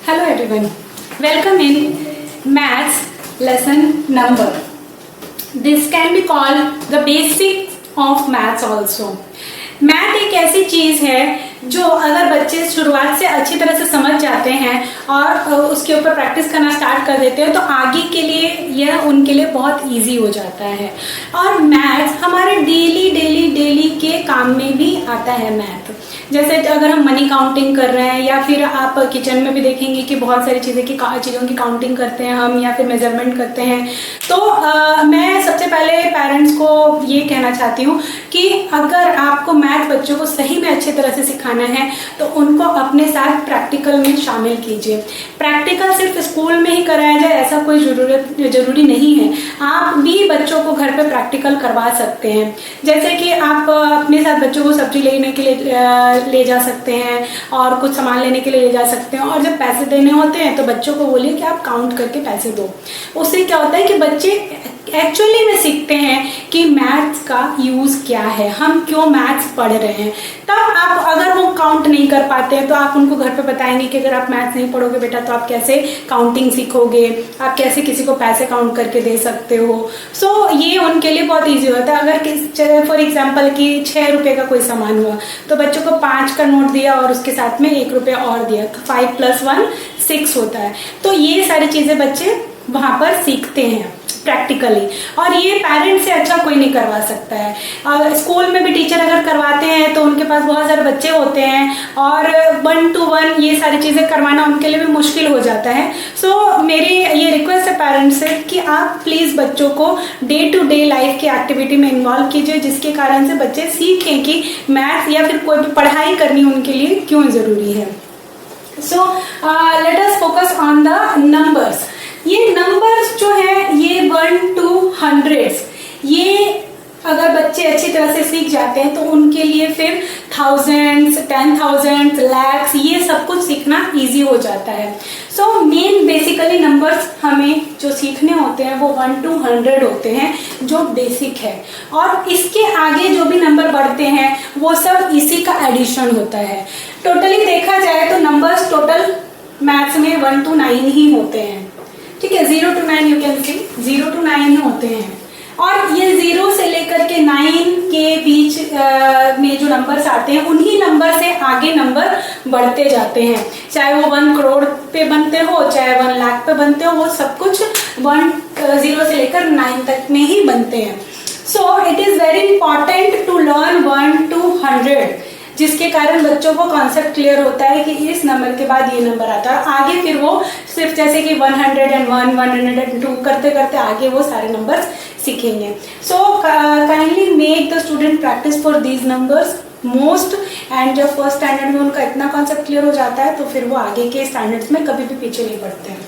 Hello everyone, welcome in maths lesson number. This can be called the basic of maths also. Math एक ऐसी चीज है जो अगर बच्चे शुरुआत से अच्छी तरह से समझ जाते हैं और उसके ऊपर प्रैक्टिस करना स्टार्ट कर देते हैं तो आगे के लिए यह उनके लिए बहुत इजी हो जाता है। और मैथ हमारे डेली के काम में भी आता है मैथ। जैसे अगर हम मनी काउंटिंग कर रहे हैं या फिर आप किचन में भी देखेंगे कि बहुत सारी चीज़ों की काउंटिंग करते हैं हम या फिर मेजरमेंट करते हैं। तो मैं सबसे पहले पेरेंट्स को ये कहना चाहती हूँ कि अगर आपको मैथ बच्चों को सही में अच्छी तरह से सिखाना है तो उनको अपने साथ प्रैक्टिकल में शामिल कीजिए। प्रैक्टिकल सिर्फ स्कूल में ही कराया जाए ऐसा कोई जरूरी नहीं है। आप भी बच्चों को घर पे प्रैक्टिकल करवा सकते हैं। जैसे कि आप अपने साथ बच्चों को सब्जी लेने के लिए ले जा सकते हैं और कुछ सामान लेने के लिए ले जा सकते हैं, और जब पैसे देने होते हैं तो बच्चों को बोलिए कि आप काउंट करके पैसे दो। उससे क्या होता है कि बच्चे एक्चुअली में सीखते हैं कि मैथ्स का यूज क्या है, हम क्यों मैथ्स पढ़ रहे हैं। तब आप अगर वो काउंट नहीं कर पाते हैं तो आप उनको घर पे बताएंगे कि अगर आप मैथ्स नहीं पढ़ोगे बेटा तो आप कैसे काउंटिंग सीखोगे, आप कैसे किसी को पैसे काउंट करके दे सकते हो। सो ये उनके लिए बहुत ईजी होता है। अगर फॉर एग्जाम्पल कि 6 रुपये का कोई सामान हुआ तो बच्चों को 5 का नोट दिया और उसके साथ में 1 रुपया और दिया तो 5 + 1 6 होता है। तो ये सारी चीजें बच्चे वहां पर सीखते हैं प्रैक्टिकली, और ये पेरेंट्स से अच्छा कोई नहीं करवा सकता है। और स्कूल में भी टीचर अगर करवाते हैं तो उनके पास बहुत सारे बच्चे होते हैं और 1 to 1 ये सारी चीज़ें करवाना उनके लिए भी मुश्किल हो जाता है। सो मेरी ये रिक्वेस्ट है पेरेंट्स से कि आप प्लीज़ बच्चों को डे टू डे लाइफ की एक्टिविटी में इन्वॉल्व कीजिए, जिसके कारण से बच्चे सीखें कि मैथ या फिर कोई भी पढ़ाई करनी उनके लिए क्यों ज़रूरी है। So let us focus on the numbers. ये नंबर्स जो है ये 1 to 100, ये अगर बच्चे अच्छी तरह से सीख जाते हैं तो उनके लिए फिर थाउजेंड्स, 10,000, lakhs ये सब कुछ सीखना इजी हो जाता है। सो मेन बेसिकली नंबर्स हमें जो सीखने होते हैं वो 1 to 100 होते हैं जो बेसिक है, और इसके आगे जो भी नंबर बढ़ते हैं वो सब इसी का एडिशन होता है। टोटली देखा जाए तो नंबर्स टोटल मैथ्स में 1 to 9 ही होते हैं, ठीक है। 0 to 9 you can see 0 to 9 ही होते हैं, और ये 0 से लेकर के 9 के बीच में जो नंबर्स आते हैं उन्हीं नंबर से आगे नंबर बढ़ते जाते हैं। चाहे वो 1 करोड़ पे बनते हो, चाहे 1 लाख पे बनते हो, वो सब कुछ 0 से लेकर 9 तक में ही बनते हैं। So it is very important to learn 1 to 100, जिसके कारण बच्चों को कॉन्सेप्ट क्लियर होता है कि इस नंबर के बाद ये नंबर आता है। आगे फिर वो सिर्फ जैसे कि 101, 102 करते करते आगे वो सारे नंबर्स सीखेंगे। So kindly make the student practice for these numbers most, and जब फर्स्ट स्टैंडर्ड में उनका इतना कॉन्सेप्ट क्लियर हो जाता है तो फिर वो आगे के स्टैंडर्ड्स में कभी भी पीछे नहीं पड़ते हैं।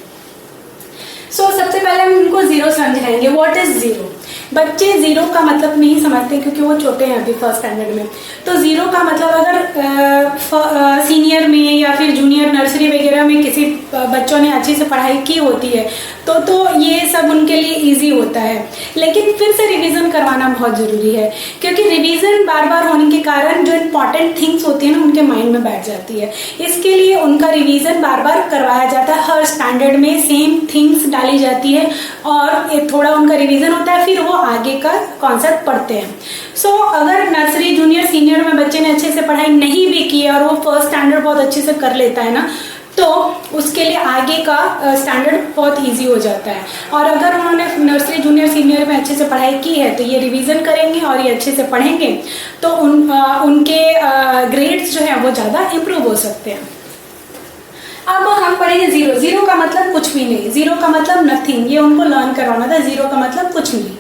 सो सबसे पहले हम उनको 0 समझाएंगे। What is 0? बच्चे 0 का मतलब नहीं समझते क्योंकि वो छोटे हैं अभी फर्स्ट स्टैंडर्ड में। तो 0 का मतलब अगर सीनियर में या फिर जूनियर नर्सरी वगैरह में किसी बच्चों ने अच्छी से पढ़ाई की होती है तो ये सब उनके लिए इजी होता है। लेकिन फिर से रिवीजन करवाना बहुत ज़रूरी है, क्योंकि रिवीजन बार बार होने के कारण जो इम्पॉर्टेंट थिंग्स होती है ना उनके माइंड में बैठ जाती है। इसके लिए उनका रिवीजन बार बार करवाया जाता है। हर स्टैंडर्ड में सेम थिंग्स डाली जाती है और थोड़ा उनका रिवीजन होता है, फिर वो आगे का कॉन्सेप्ट पढ़ते हैं। सो अगर नर्सरी, जूनियर, सीनियर में बच्चे ने अच्छे से पढ़ाई नहीं भी की और वो फर्स्ट स्टैंडर्ड बहुत अच्छे से कर लेता है ना, तो उसके लिए आगे का स्टैंडर्ड बहुत इजी हो जाता है। और अगर उन्होंने नर्सरी, जूनियर, सीनियर में अच्छे से पढ़ाई की है तो ये रिवीजन करेंगे और ये अच्छे से पढ़ेंगे तो उनके ग्रेड्स जो है वो ज़्यादा इम्प्रूव हो सकते हैं। अब हम पढ़ेंगे 0। 0 का मतलब कुछ भी नहीं, 0 का मतलब नथिंग, ये उनको लर्न करवाना था। 0 का मतलब कुछ नहीं,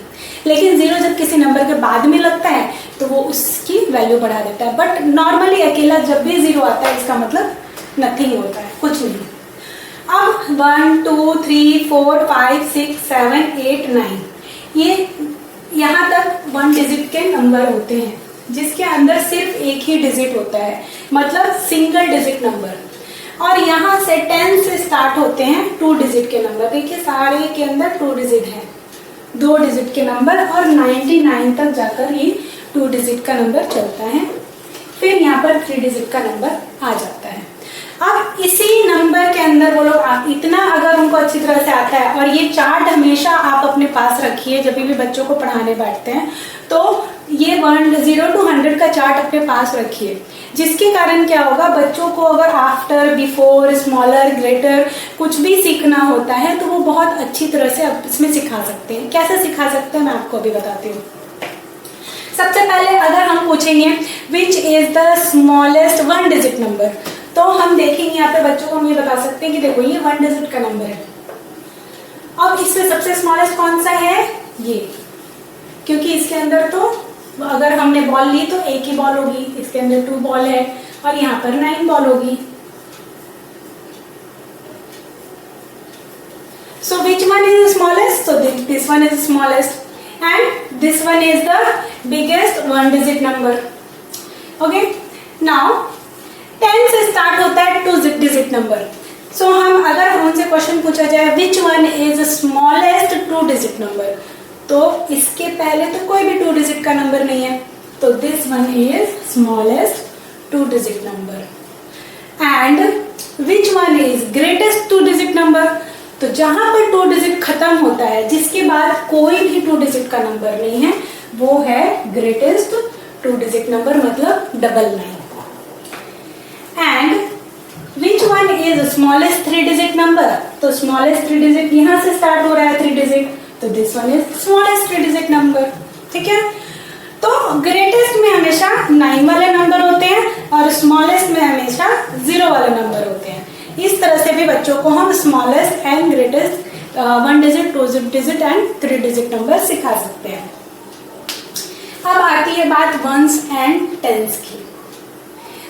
लेकिन 0 जब किसी नंबर के बाद में लगता है तो वो उसकी वैल्यू बढ़ा देता है। बट नॉर्मली अकेला जब भी 0 आता है इसका मतलब नथिंग होता है, कुछ नहीं। अब 1 2 3 4 5 6 7 8 9 ये यहाँ तक 1 डिजिट के नंबर होते हैं, जिसके अंदर सिर्फ एक ही डिजिट होता है, मतलब सिंगल डिजिट नंबर। और यहाँ से 10 से स्टार्ट होते हैं 2 डिजिट के नंबर। देखिए सारे के अंदर 2 डिजिट है, 2 डिजिट के नंबर, और 99 तक जाकर ये 2 डिजिट का नंबर चलता है। फिर यहाँ पर 3 डिजिट का नंबर आ जाता है। अब इसी नंबर के अंदर वो लोग इतना अगर उनको अच्छी तरह से आता है, और ये चार्ट हमेशा आप अपने पास रखिए जब भी बच्चों को पढ़ाने बैठते हैं, तो ये 0 to 100 का चार्ट अपने पास रखिए, जिसके कारण क्या होगा, बच्चों को अगर आफ्टर, बिफोर, स्मॉलर, ग्रेटर कुछ भी सीखना होता है तो वो बहुत अच्छी तरह से इसमें सिखा सकते हैं। कैसे सिखा सकते हैं मैं आपको अभी बताती हूँ। सबसे पहले अगर हम पूछेंगे which is the smallest 1 digit number, तो हम देखेंगे यहाँ पे बच्चों को हम ये बता सकते हैं कि देखो ये 1 डिजिट का नंबर है। अब इसमें सबसे स्मॉलेस्ट कौन सा है, ये, क्योंकि इसके अंदर तो अगर हमने बॉल ली तो एक ही बॉल होगी, इसके अंदर 2 बॉल है और यहाँ पर 9 बॉल होगी। So which one is the smallest? So this one is the smallest and this one is the biggest 1 digit number. Okay, now 10 से start होता है 2 digit number. So हम अगर हमसे क्वेश्चन पूछा जाए which one is the smallest 2 digit number, तो इसके पहले तो कोई भी 2 डिजिट का नंबर नहीं है, तो this one is smallest 2 digit number. And which one is greatest 2 digit number, तो जहां पर 2 डिजिट खत्म होता है, जिसके बाद कोई भी 2 डिजिट का नंबर नहीं है, वो है ग्रेटेस्ट 2 डिजिट नंबर, मतलब 99। And which one is smallest 3 digit number, तो स्मॉलेस्ट 3 डिजिट यहां से स्टार्ट हो रहा है 3 डिजिट, तो this one is smallest 3 digit number. ठीक है, तो ग्रेटेस्ट में हमेशा 9 वाले नंबर होते हैं और स्मॉलेस्ट में हमेशा 0 वाले नंबर होते हैं। इस तरह से भी बच्चों को हम smallest and greatest 1 digit, 2 digit and 3 digit number सिखा सकते हैं। अब आती है बात वंस एंड टेंस की।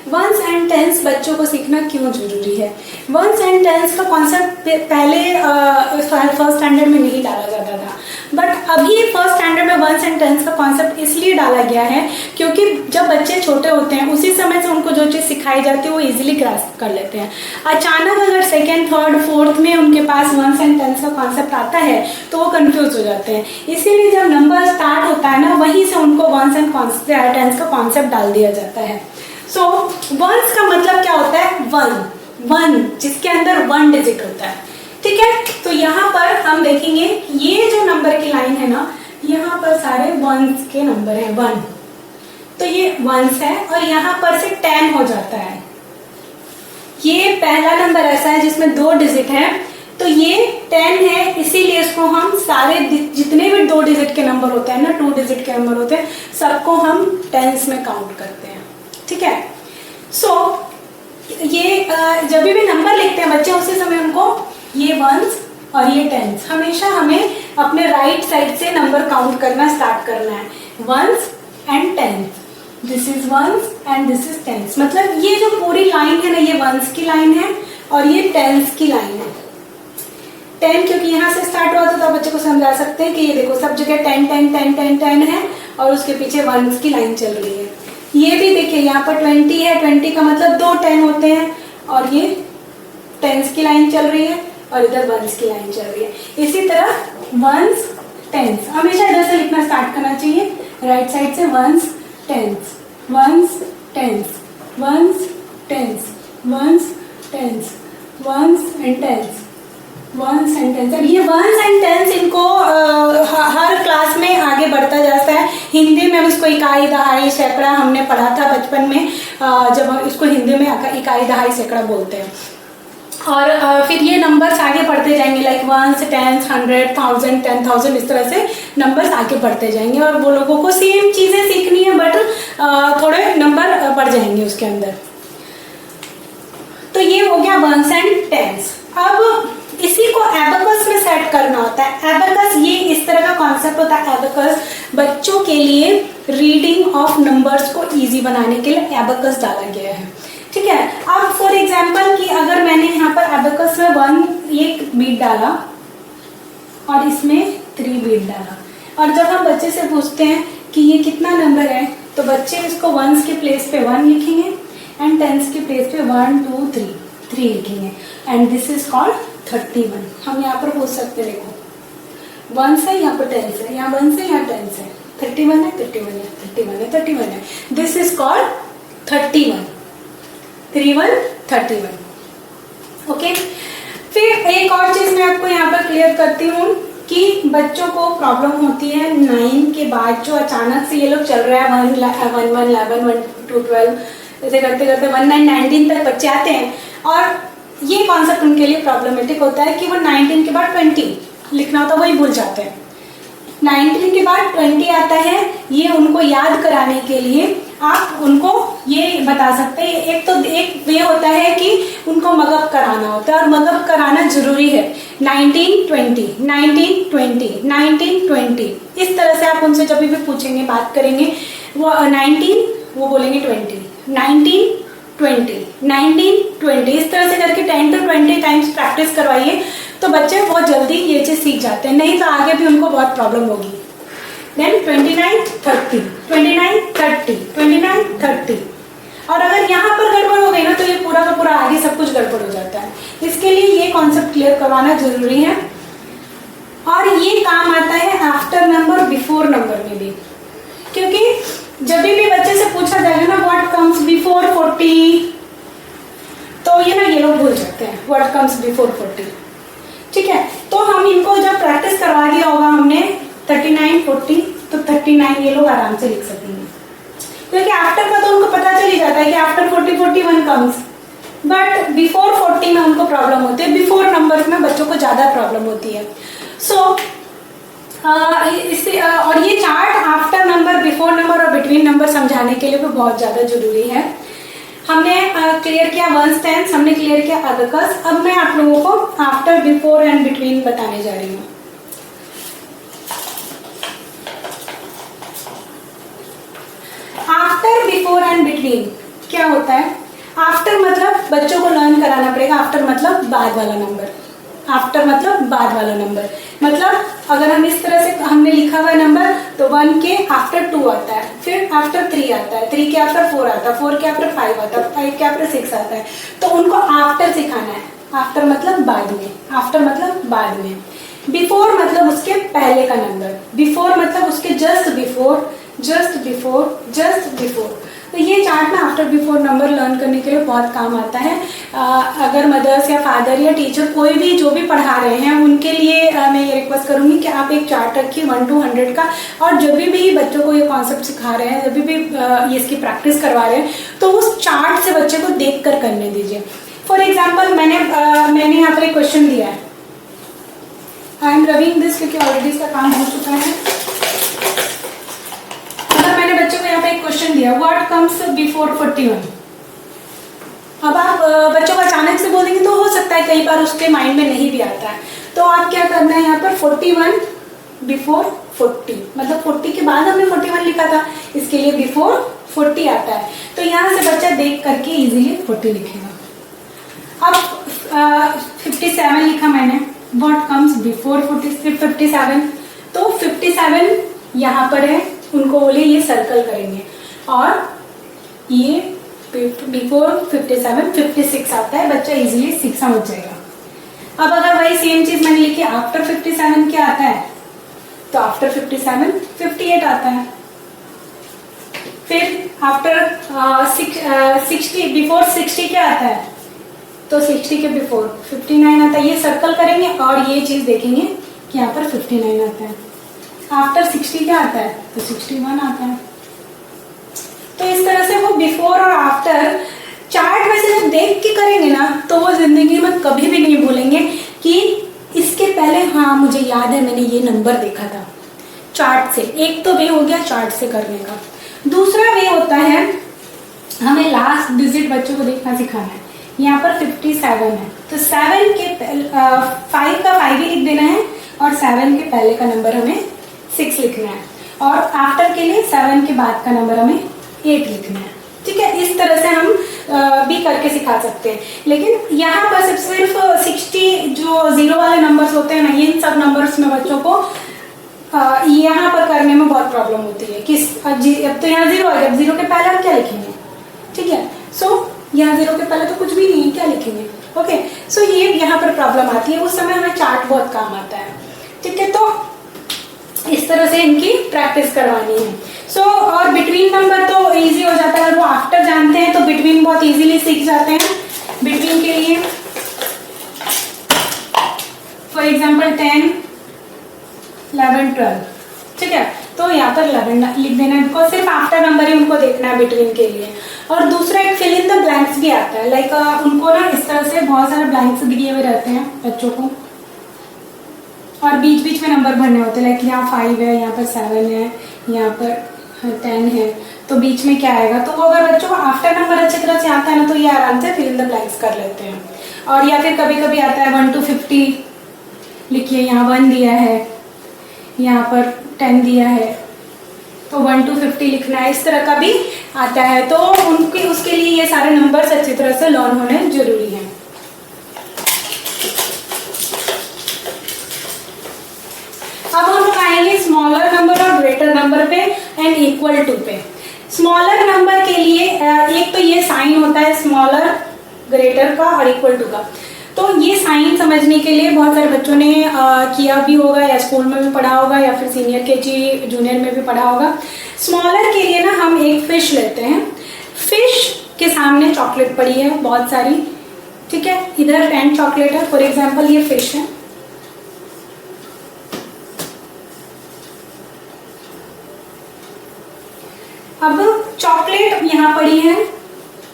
वंस एंड टेंस बच्चों को सीखना क्यों जरूरी है? वंस एंड टेंस का कॉन्सेप्ट पहले फर्स्ट स्टैंडर्ड में नहीं डाला जाता था, बट अभी फर्स्ट स्टैंडर्ड में वंस एंड टेंस का कॉन्सेप्ट इसलिए डाला गया है क्योंकि जब बच्चे छोटे होते हैं उसी समय से उनको जो चीज़ सिखाई जाती है वो इजीली ग्रास्प कर लेते हैं। अचानक अगर सेकेंड, थर्ड, फोर्थ में उनके पास वंस एंड टेंस का कॉन्सेप्ट आता है तो वो कंफ्यूज हो जाते हैं। इसीलिए जब नंबर स्टार्ट होता है ना, वहीं से उनको वंस एंड टेंस का कॉन्सेप्ट डाल दिया जाता है। सो वंस का मतलब क्या होता है? वन, जिसके अंदर 1 डिजिट होता है। ठीक है, तो यहाँ पर हम देखेंगे ये जो नंबर की लाइन है ना, यहाँ पर सारे वंस के नंबर हैं 1, तो ये वंस है और यहाँ पर से 10 हो जाता है। ये पहला नंबर ऐसा है जिसमें 2 डिजिट है, तो ये 10 है, इसीलिए इसको हम सारे जितने भी 2 डिजिट के नंबर होते हैं ना, 2 डिजिट के नंबर होते हैं, सबको हम टेंस में काउंट करते हैं। ठीक है, सो ये जब भी नंबर लिखते हैं बच्चे, उसी समय उनको ये वंस और ये टेंस हमेशा हमें अपने राइट साइड से नंबर काउंट करना स्टार्ट करना है। Ones and tens, this is ones and this is tens, मतलब ये जो पूरी लाइन है ना, ये वंस की लाइन है और ये टेंस की लाइन है। 10 क्योंकि यहाँ से स्टार्ट हुआ था, तो बच्चे को समझा सकते हैं कि ये देखो सब जगह 10 10 10 10 10 है और उसके पीछे वंस की लाइन चल रही है। ये भी देखिए यहाँ पर 20 है, 20 का मतलब 2 10 होते हैं और ये टेंस की लाइन चल रही है और इधर वंस की लाइन चल रही है। इसी तरह वंस टेंस हमेशा इधर से लिखना स्टार्ट करना चाहिए, राइट साइड से ones tens, ones tens, ones tens, ones tens, ones and tens, ones and tens. अब ये वंस एंड टेंस इनको हर क्लास में आगे बढ़ता जाता है। हिंदी में इसको इकाई, दहाई, सैकड़ा हमने पढ़ा था बचपन में, जब हम इसको हिंदी में इकाई, दहाई, सैकड़ा बोलते हैं। और फिर ये नंबर्स आगे बढ़ते जाएंगे, लाइक वंस, टेंस, 100, 1000, 10,000, इस तरह से नंबर्स आगे बढ़ते जाएंगे और वो लोगों को सेम चीज़ें सीखनी है, बट थोड़े नंबर बढ़ जाएंगे उसके अंदर। तो ये हो गया वंस एंड टेंस। अब इसी को एबेकस में सेट करना होता है। एबेकस ये इस तरह का कॉन्सेप्ट होता है। एबेकस बच्चों के लिए रीडिंग ऑफ नंबर्स को इजी बनाने के लिए एबेकस डाला गया है। ठीक है, अब फॉर एग्जांपल कि अगर मैंने यहाँ पर एबेकस में 1 बीट डाला और इसमें 3 बीट डाला, और जब हम बच्चे से पूछते हैं कि ये कितना नंबर है, तो बच्चे इसको वंस के प्लेस पे 1 लिखेंगे एंड टेंस के प्लेस पे 1 2 3 लिखेंगे, एंड दिस इज कॉल्ड 31। हम यहाँ पर पूछ सकते हैं, देखो वंस है, यहाँ पर टेंस है, यहाँ वंस है, यहाँ टेंस है, 31 है, 31 है, 31 है, 31 है, दिस इज कॉल्ड 31, 31, 31। ओके, एक और चीज मैं आपको यहाँ पर क्लियर करती हूँ कि बच्चों को प्रॉब्लम होती है 9 के बाद, जो अचानक से ये लोग चल रहा है 1 1 11 1 to 12 ऐसे करते करते 1 9 19 तक बच्चे आते हैं, और ये कॉन्सेप्ट उनके लिए प्रॉब्लमेटिक होता है कि वो 19 के बाद 20 लिखना होता है वही भूल जाते हैं। 19 के बाद 20 आता है, ये उनको याद कराने के लिए आप उनको ये बता सकते हैं। एक वे होता है कि उनको मगअप कराना होता है, और मगअप कराना जरूरी है। 19 20 19 20 19 20 इस तरह से आप उनसे जब भी पूछेंगे, बात करेंगे, वो 19 वो बोलेंगे 20 19 20 19 20 इस तरह से करके 10 to 20 टाइम्स प्रैक्टिस करवाइए, तो बच्चे बहुत जल्दी ये चीज सीख जाते हैं, नहीं तो आगे भी उनको बहुत प्रॉब्लम होगी। देन 29 30 29 30 29 30, और अगर यहाँ पर गड़बड़ हो गई ना तो ये पूरा का पूरा आगे सब कुछ गड़बड़ हो जाता है। इसके लिए ये कॉन्सेप्ट क्लियर करवाना जरूरी है, और ये काम आता है आफ्टर नंबर बिफोर नंबर में भी, क्योंकि जब भी बच्चे से पूछा जाएगा ना व्हाट कम्स बिफोर 40, तो ये ना ये लोग भूल सकते हैं व्हाट कम्स बिफोर 40। ठीक है, तो हम इनको जब प्रैक्टिस करवा दिया होगा हमने 39 40, तो 39 ये लोग आराम से लिख सकेंगे, क्योंकि आफ्टर का तो उनको पता चल ही जाता है कि आफ्टर 40 41 कम्स, बट बिफोर 40 में उनको प्रॉब्लम होती है, बिफोर नंबर में बच्चों को ज्यादा प्रॉब्लम होती है। सो और ये chart after number, before number और बिटवीन नंबर समझाने के लिए भी बहुत ज्यादा जरूरी है। हमने क्लियर किया वंस टेंस, हमने क्लियर किया अबकस। अब मैं आप लोगों को आफ्टर बिफोर एंड बिटवीन बताने जा रही हूँ। आफ्टर बिफोर एंड बिटवीन क्या होता है? आफ्टर मतलब बच्चों को लर्न कराना पड़ेगा, आफ्टर मतलब बाद वाला नंबर, आफ्टर मतलब बाद वाला नंबर, मतलब अगर हम इस तरह से हमने लिखा हुआ नंबर तो 1 के आफ्टर 2 आता है, फिर आफ्टर 3 आता है, 3 के आफ्टर 4 आता है, 4 के आफ्टर 5 आता है, 5 के आफ्टर 6 आता है, तो उनको आफ्टर सिखाना है। आफ्टर मतलब बाद में, आफ्टर मतलब बाद में। बिफोर मतलब उसके पहले का नंबर, बिफोर मतलब उसके just before, just before, just before. तो ये चार्ट ना आफ्टर बिफोर नंबर लर्न करने के लिए बहुत काम आता है। अगर मदर्स या फादर या टीचर कोई भी जो भी पढ़ा रहे हैं उनके लिए मैं ये रिक्वेस्ट करूंगी कि आप एक चार्ट रखिए 1 to 100 का, और जब भी बच्चों को ये कॉन्सेप्ट सिखा रहे हैं, जब भी ये इसकी प्रैक्टिस करवा रहे हैं, तो उस चार्ट से बच्चे को देख कर करने दीजिए। फॉर एग्जाम्पल मैंने यहाँ पर एक क्वेश्चन दिया है, आई एम रविंग दिस क्योंकि ऑलरेडी इसका काम हो चुका है। मैंने बच्चों को यहाँ पे एक क्वेश्चन दिया, व्हाट कम्स बिफोर 41। अब आप बच्चों को अचानक से बोलेंगे तो हो सकता है कई बार उसके माइंड में नहीं भी आता है, तो आप क्या करना है यहाँ पर 41 बिफोर 40, मतलब 40 के बाद हमने 41 लिखा था, इसके लिए बिफोर 40 आता है, तो यहाँ से बच्चा देख करके इजीली 40 लिखेगा। अब 57 लिखा मैंने, व्हाट कम्स बिफोर 57, तो 57 यहाँ पर है, उनको बोले ये सर्कल करेंगे, और ये बिफोर 57 56 आता है, बच्चा इजीली 6 समझ जाएगा। अब अगर वही सेम चीज मैंने लिखी आफ्टर 57 क्या आता है, तो आफ्टर 57 58 आता है, फिर आफ्टर 60 बिफोर 60 क्या आता है, तो 60 के बिफोर 59 आता है, ये सर्कल करेंगे और ये चीज देखेंगे कि यहाँ पर 59 आता है। आफ्टर 60 क्या आता है, तो 61 आता है। तो इस तरह से वो बिफोर और आफ्टर चार्ट में से जब देख के करेंगे ना, तो वो जिंदगी में कभी भी नहीं भूलेंगे कि इसके पहले हाँ मुझे याद है मैंने ये नंबर देखा था चार्ट से। एक तो वे हो गया चार्ट से करने का, दूसरा वे होता है हमें लास्ट डिजिट बच्चों को देखना सिखाना है। यहाँ पर 57 है, तो 7 के 5 का 5 ही लिख देना है, और 7 के पहले का नंबर हमें 6 लिखना है, और आफ्टर के लिए 7 के बाद का नंबर हमें 8 लिखना है। ठीक है, इस तरह से हम भी करके सिखा सकते हैं। लेकिन यहाँ पर सिर्फ 60 जो जीरो वाले नंबर्स होते हैं ना, इन सब नंबर्स में बच्चों को यहाँ पर करने में बहुत प्रॉब्लम होती है कि अब तो यहाँ 0 है, अब 0 के पहले हम क्या लिखेंगे। ठीक है, सो यहाँ 0 के पहले तो कुछ भी नहीं है, क्या लिखेंगे। ओके, सो ये यहाँ पर प्रॉब्लम आती है, उस समय हमें चार्ट बहुत काम आता है। ठीक है, तो इस तरह से इनकी प्रैक्टिस करवानी है। सो और बिटवीन नंबर तो इजी हो जाता है, अगर वो आफ्टर जानते हैं तो बिटवीन बहुत इजीली सीख जाते हैं। बिटवीन के लिए फॉर एग्जाम्पल 10, 11, 12, ठीक है। तो यहाँ पर 11 लिख देना है, बिकॉज सिर्फ आफ्टर नंबर ही उनको देखना है बिटवीन के लिए। और दूसरा एक फिल इन द ब्लैंक्स भी आता है, लाइक उनको ना इस तरह से बहुत सारे ब्लैंक्स दिए हुए रहते हैं बच्चों को, और बीच बीच में नंबर भरने होते हैं, लाइक यहाँ 5 है, यहाँ पर 7 है, यहाँ पर 10 है, तो बीच में क्या आएगा। तो वो अगर बच्चों को आफ्टर नंबर अच्छी तरह से आता है ना, तो ये आराम से फिल इन द ब्लैंक्स कर लेते हैं। और या फिर कभी कभी आता है 1 to 50 लिखिए, यहाँ 1 दिया है, यहाँ पर 10 दिया है, तो 1 to 50 लिखना है, इस तरह का भी आता है। तो उनके उसके लिए ये सारे नंबर्स अच्छी तरह से लर्न होने जरूरी हैं। अब हम लोग आएंगे स्मॉलर नंबर और ग्रेटर नंबर पे एंड इक्वल टू पे। स्मॉलर नंबर के लिए एक तो ये साइन होता है स्मॉलर, ग्रेटर का और इक्वल टू का। तो ये साइन समझने के लिए बहुत सारे बच्चों ने किया भी होगा, या स्कूल में भी पढ़ा होगा, या फिर सीनियर केजी जूनियर में भी पढ़ा होगा। स्मॉलर के लिए ना हम एक फिश लेते हैं, फिश के सामने चॉकलेट पड़ी है बहुत सारी, ठीक है, इधर 10 चॉकलेट है, फॉर एग्जाम्पल ये फिश है। अब चॉकलेट यहाँ पड़ी है,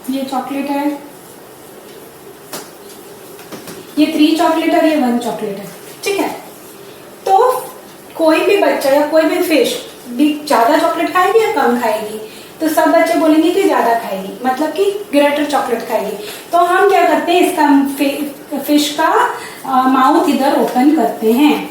ये चॉकलेट है, ये 3 चॉकलेट और ये 1 चॉकलेट है, ठीक है। तो कोई भी बच्चा या कोई भी फिश भी ज्यादा चॉकलेट खाएगी या कम खाएगी, तो सब बच्चे बोलेंगे कि ज्यादा खाएगी, मतलब कि ग्रेटर चॉकलेट खाएगी। तो हम क्या करते हैं, इसका फिश का माउथ इधर ओपन करते हैं,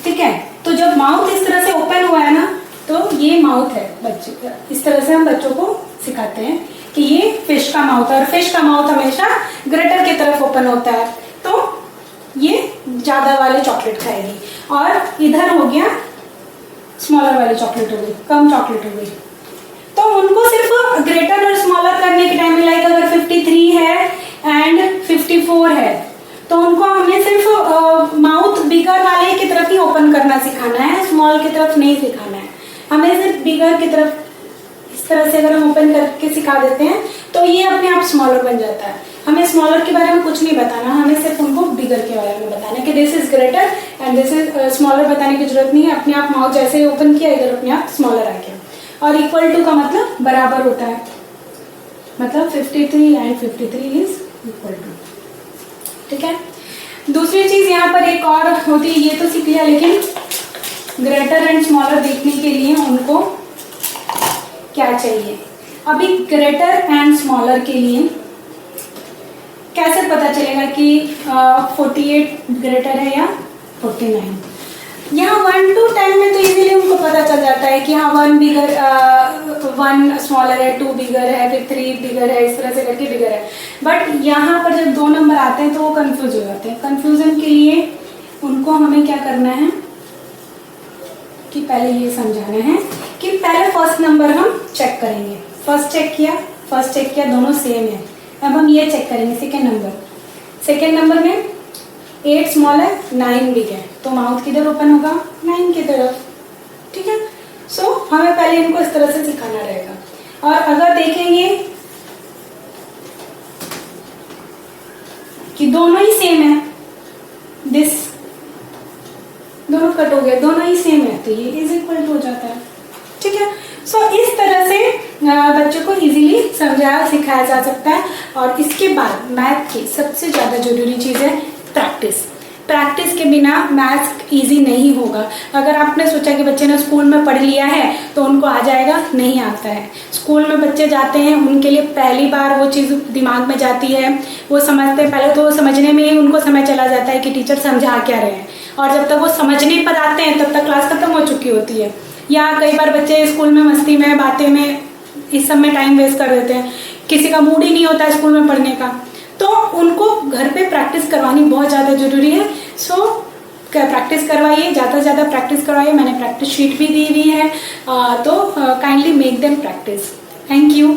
ठीक है। तो जब माउथ इस तरह से ओपन हुआ है ना, तो ये माउथ है बच्चे का। इस तरह से हम बच्चों को सिखाते हैं कि ये फिश का माउथ है, और फिश का माउथ हमेशा ग्रेटर की तरफ ओपन होता है, तो ये ज्यादा वाली चॉकलेट खाएगी। और इधर हो गया स्मॉलर वाली चॉकलेट हो गई, कम चॉकलेट हो गई। तो उनको सिर्फ ग्रेटर और स्मॉलर करने के टाइम में, लाइक अगर 53 है एंड 54 है, तो उनको हमें सिर्फ माउथ बिगर वाले की तरफ ही ओपन करना सिखाना है, स्मॉल की तरफ नहीं सिखाना है। हमें सिर्फ बिगर की तरफ इस तरह से अगर हम ओपन करके सिखा देते हैं, तो ये अपने आप स्मॉलर बन जाता है। हमें स्मॉलर के बारे में कुछ नहीं बताना, हमें सिर्फ उनको बिगर के बारे में बताना है कि this is greater and this is smaller. बताने की जरूरत नहीं है, अपने आप माउथ जैसे ओपन किया, इधर अपने आप स्मॉलर आ गया। और इक्वल टू का मतलब बराबर होता है, मतलब 53 एंड 53 इज इक्वल टू, ठीक है। दूसरी चीज यहाँ पर एक और होती है, ये तो सीख लिया, लेकिन ग्रेटर एंड स्मॉलर देखने के लिए उनको क्या चाहिए। अभी ग्रेटर एंड स्मॉलर के लिए कैसे पता चलेगा कि 48 ग्रेटर है या 49। यहाँ 1 to 10 में तो इजीली उनको पता चल जाता है कि हाँ 1 बिगर, 1 स्मॉलर है, 2 बिगर है, फिर 3 बिगर है, इस तरह से करके बिगर है। बट यहाँ पर जब 2 नंबर आते हैं तो वो कंफ्यूज हो जाते हैं। कंफ्यूजन के लिए उनको हमें क्या करना है कि पहले ये समझाना है कि पहले फर्स्ट नंबर हम चेक करेंगे। फर्स्ट चेक किया, दोनों सेम है। अब हम ये चेक करेंगे सेकेंड नंबर में 8 स्मॉल है, 9 बिग है, तो माउथ किधर ओपन होगा, 9 की तरफ, ठीक है। सो हमें पहले इनको इस तरह से सिखाना रहेगा। और अगर देखेंगे कि दोनों ही सेम है, दिस दोनों कट हो गए, दोनों ही सेम है, तो ये इज इक्वल टू हो जाता है, ठीक है। सो इस तरह से बच्चों को इजीली समझाया सिखाया जा सकता है। और इसके बाद मैथ की सबसे ज़्यादा जरूरी चीज़ है प्रैक्टिस के बिना मैथ्स इजी नहीं होगा। अगर आपने सोचा कि बच्चे ने स्कूल में पढ़ लिया है तो उनको आ जाएगा, नहीं आता है। स्कूल में बच्चे जाते हैं, उनके लिए पहली बार वो चीज़ दिमाग में जाती है, वो समझते हैं। पहले तो समझने में ही उनको समय चला जाता है कि टीचर समझा क्या रहे हैं, और जब तक वो समझने पर आते हैं तब तक क्लास खत्म हो चुकी होती है। या कई बार बच्चे स्कूल में मस्ती में, बातें में, इस सब में टाइम वेस्ट कर देते हैं। किसी का मूड ही नहीं होता है स्कूल में पढ़ने का, तो उनको घर पे प्रैक्टिस करवानी बहुत ज़्यादा ज़रूरी है। सो प्रैक्टिस करवाइए, ज़्यादा से ज़्यादा प्रैक्टिस करवाइए। मैंने प्रैक्टिस शीट भी दी हुई है, तो kindly make them practice. Thank you.